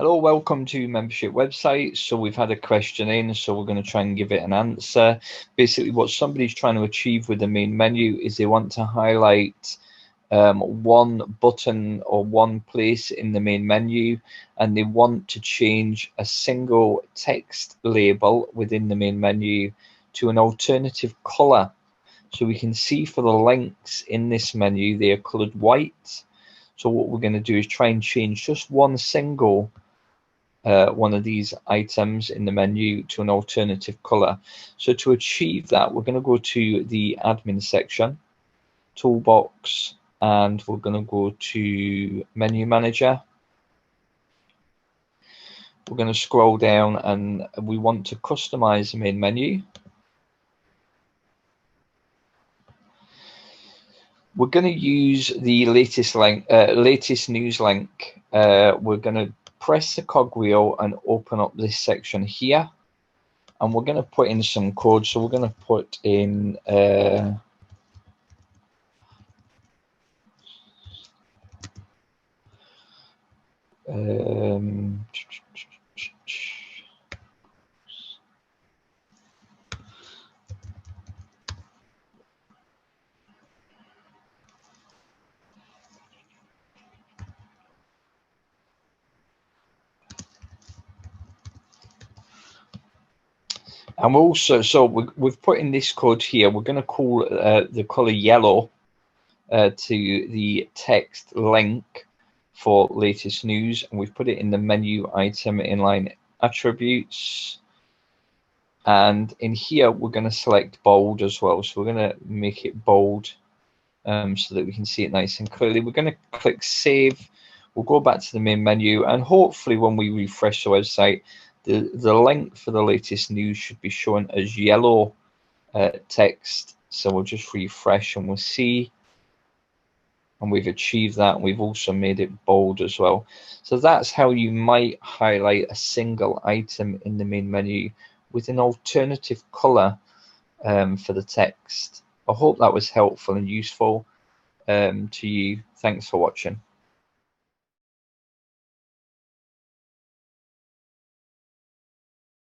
Hello, welcome to Membership Websites. So we've had a question in, so we're going to try and give it an answer. Basically, what somebody's trying to achieve with the main menu is they want to highlight one button or one place in the main menu, and they want to change a single text label within the main menu to an alternative color. So we can see for the links in this menu, they are colored white. So what we're going to do is try and change just one single one of these items in the menu to an alternative color. So to achieve that, we're going to go to the admin section, toolbox, and we're going to go to menu manager. We're going to scroll down and we want to customize the main menu. We're going to use the latest news link. We're going to press the cogwheel and open up this section here, and we're going to put in some code. So we're going to put in and we're also, so we've put in this code here. We're going to call the color yellow to the text link for latest news, and we've put it in the menu item inline attributes. And in here, we're going to select bold as well. So we're going to make it bold so that we can see it nice and clearly. We're going to click save. We'll go back to the main menu, and hopefully when we refresh the website, the link for the latest news should be shown as yellow text. So we'll just refresh and we'll see. And we've achieved that. We've also made it bold as well. So that's how you might highlight a single item in the main menu with an alternative color for the text. I hope that was helpful and useful to you. Thanks for watching.